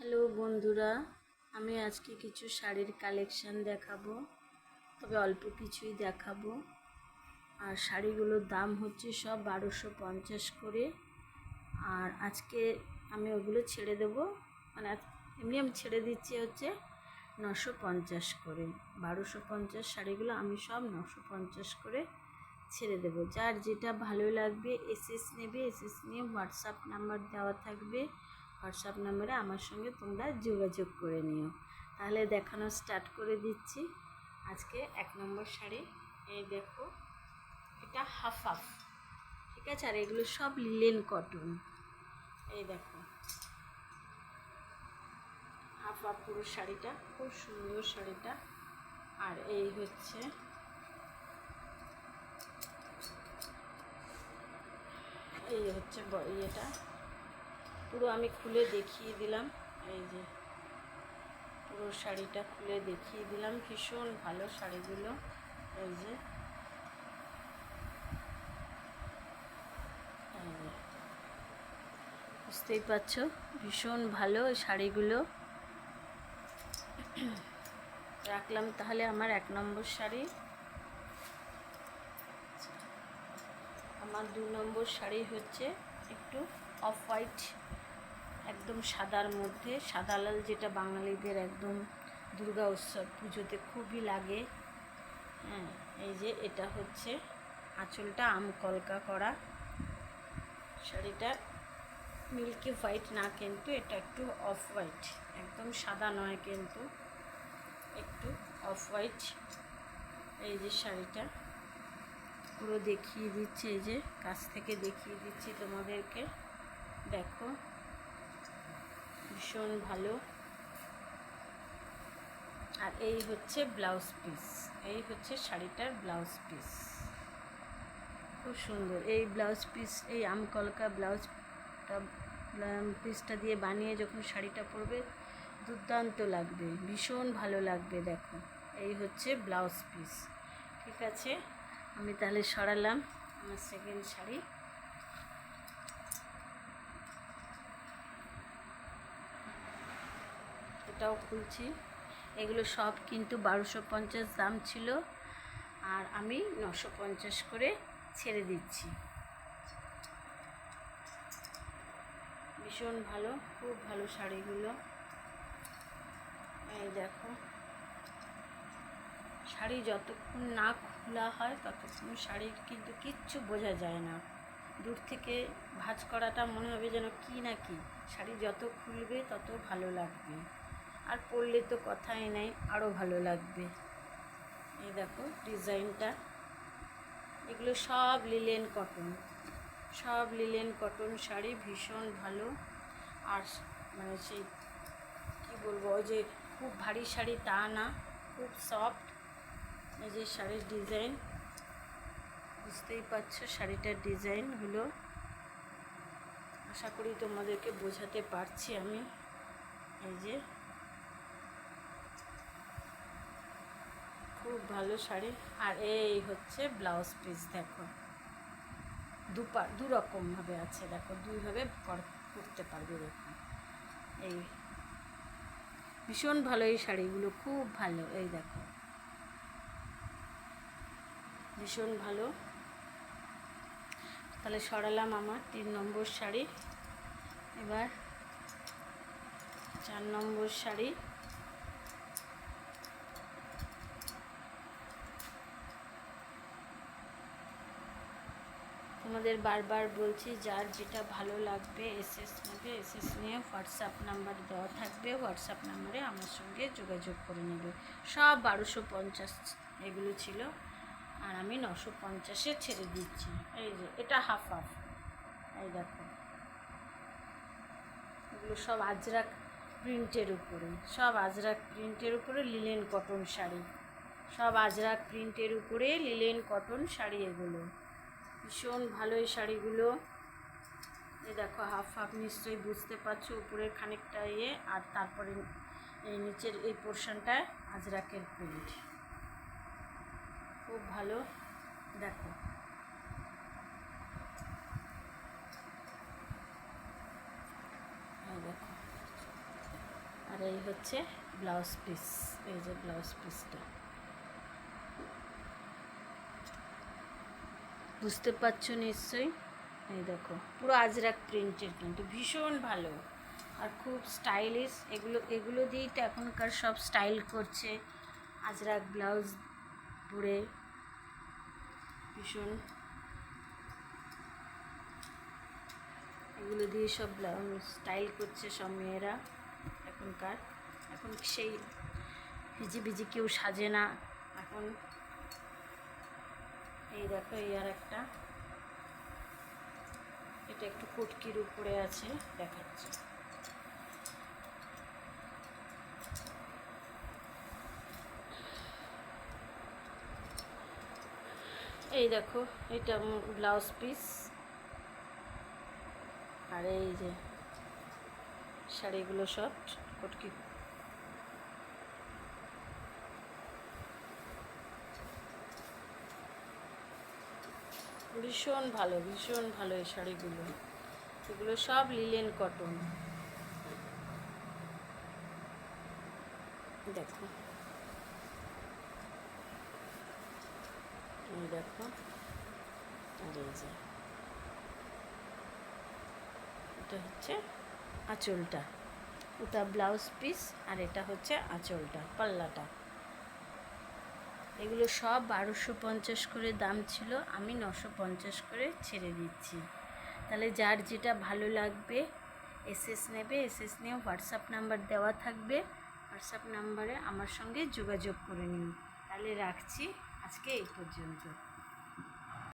Hello বন্ধুরা, আমি আজকে কিছু শাড়ির কালেকশান দেখাবো, তবে অল্প কিছুই দেখাবো। আর শাড়িগুলোর দাম হচ্ছে সব 1250 করে। আর আজকে আমি ওগুলো ছেড়ে দেবো, মানে এমনি আমি ছেড়ে দিচ্ছি হচ্ছে 950 করে। 1250 শাড়িগুলো আমি সব 950 করে ছেড়ে দেবো। যার যেটা ভালো লাগবে এসএস নেবে, এসএস নিয়ে হোয়াটসঅ্যাপ নাম্বার দেওয়া থাকবে। হোয়াটসঅ্যাপ নাম্বারে আমার সঙ্গে তোমরা যোগাযোগ করে নিও। তাহলে দেখানো স্টার্ট করে দিচ্ছি। আজকে 1 নম্বর শাড়ি, এই দেখো, এটা হাফ হাফ, ঠিক আছে। আর এগুলো সব লিলেন কটন। এই দেখো হাফ হাফ পুরো শাড়িটা, খুব সুন্দর শাড়িটা। আর এই হচ্ছে ইয়েটা, পুরো আমি খুলে দেখিয়ে দিলাম। এই যে পুরো শাড়িটা খুলে দেখিয়ে দিলাম, ভীষণ ভালো শাড়িগুলো। এই যে বুঝতেই পারছো, ভীষণ ভালো এই শাড়িগুলো। রাখলাম তাহলে আমার 1 নম্বর শাড়ি। আমার 2 নম্বর শাড়ি হচ্ছে একটু অফ হোয়াইট, একদম সাদার মধ্যে, সাদা লাল, যেটা বাঙালিদের একদম দুর্গা উৎসব পুজোতে খুবই লাগে। হ্যাঁ, এই যে এটা হচ্ছে আঁচলটা আম কলকা করা। শাড়িটা মিল্কি হোয়াইট না, কিন্তু এটা একটু অফ হোয়াইট, একদম সাদা নয়, কিন্তু একটু অফ হোয়াইট। এই যে শাড়িটা পুরো দেখিয়ে দিচ্ছি, এই যে কাছ থেকে দেখিয়ে দিচ্ছি তোমাদেরকে, দেখো ভীষণ ভালো। আর এই হচ্ছে ব্লাউজ পিস, এই হচ্ছে শাড়িটার ব্লাউজ পিস, খুব সুন্দর। এই ব্লাউজ পিস, এই আমকলকা ব্লাউজটা পিসটা দিয়ে বানিয়ে যখন শাড়িটা পরবে দুর্দান্ত লাগবে, ভীষণ ভালো লাগবে। দেখো এই হচ্ছে ব্লাউজ পিস, ঠিক আছে। আমি তাহলে সরালাম আমার সেকেন্ড শাড়ি। এটাও খুলছি। এগুলো সব কিন্তু 1250 দাম ছিল, আর আমি 950 করে ছেড়ে দিচ্ছি। ভীষণ ভালো, খুব ভালো শাড়িগুলো। এই দেখো, শাড়ি যতক্ষণ না খোলা হয় ততক্ষণ শাড়ির কিন্তু কিচ্ছু বোঝা যায় না। দূর থেকে ভাঁজ করাটা মনে হবে যেন কি না কি। শাড়ি যত খুলবে তত ভালো লাগবে, আর পরলে তো কথাই নাই, আরও ভালো লাগবে। এই দেখো ডিজাইনটা, এগুলো সব লিলেন কটন, সব লিলেন কটন শাড়ি, ভীষণ ভালো। আর মানে সেই কী বলবো, ওই যে খুব ভারী শাড়ি তা না, খুব সফট। এই যে শাড়ির ডিজাইন, বুঝতেই পারছো শাড়িটার ডিজাইনগুলো, আশা করি তোমাদেরকে বোঝাতে পারছি আমি। এই যে খুব ভালো শাড়ি। আর এই হচ্ছে ব্লাউজ পিস, দেখো দু রকমভাবে আছে, দেখো দুইভাবে করতে পারবে। দেখো এই ভীষণ ভালো, এই শাড়িগুলো খুব ভালো। এই দেখো ভীষণ ভালো। তাহলে সরালাম আমার 3 নম্বর শাড়ি। এবার 4 নম্বর শাড়ি। তোমাদের বারবার বলছি, যার যেটা ভালো লাগবে এসএস নেবে, এসএস নিয়ে হোয়াটসঅ্যাপ নাম্বার দেওয়া থাকবে, হোয়াটসঅ্যাপ নাম্বারে আমার সঙ্গে যোগাযোগ করে নেবে। সব 1250 এগুলো ছিল, আর আমি 950-এ ছেড়ে দিচ্ছি। এই যে এটা হাফ হাফ, এই দেখো এগুলো সব আজরাক প্রিন্টের উপরে, সব আজরাক প্রিন্টের উপরে লিলেন কটন শাড়ি, সব আজরাক প্রিন্টের উপরে লিলেন কটন শাড়ি। এগুলো ভীষণ ভালো এই শাড়িগুলো। এই দেখো হাফ হাফ, নিশ্চয়ই বুঝতে পারছো, উপরের খানিকটা ইয়ে, আর তারপরে এই নিচের এই পোর্শনটায় আজরাকের প্রিন্ট, খুব ভালো। দেখো এই দেখো আর এই হচ্ছে ব্লাউজ পিস, এই যে ব্লাউজ পিসটা, বুঝতে পারছো নিশ্চয়ই। এই দেখো পুরো আজরাক প্রিন্টের, কিন্তু ভীষণ ভালো আর খুব স্টাইলিশ। এগুলো দিয়েই তো এখনকার সব স্টাইল করছে, আজরাক ব্লাউজ পরে ভীষণ, এগুলো দিয়ে সব স্টাইল করছে সব মেয়েরা এখনকার। এখন সেই ভিজি কেউ সাজে না এখন। এই দেখো এই আর একটা, এটা একটু কুটকির উপরে আছে, দেখাচ্ছে। এই দেখো এটা ব্লাউজ পিস, আর এই যে শাড়িগুলো সব কুটকি। ভীষণ ভালো এই শাড়িগুলো, এগুলো সব লিলেন কটন। দেখো এই দেখো, আর এই যে এটা হচ্ছে আঁচলটা, ওটা ব্লাউজ পিস আর এটা হচ্ছে আঁচলটা, পাল্লাটা। এগুলো সব 1250 করে দাম ছিল, আমি 950 করে ছেড়ে দিচ্ছি। তাহলে যার যেটা ভালো লাগবে এসএস নেবে, এসএস নিয়ে হোয়াটসঅ্যাপ নাম্বার দেওয়া থাকবে, হোয়াটসঅ্যাপ নাম্বারে আমার সঙ্গে যোগাযোগ করে নিন। তাহলে রাখছি, আজকে এই পর্যন্ত।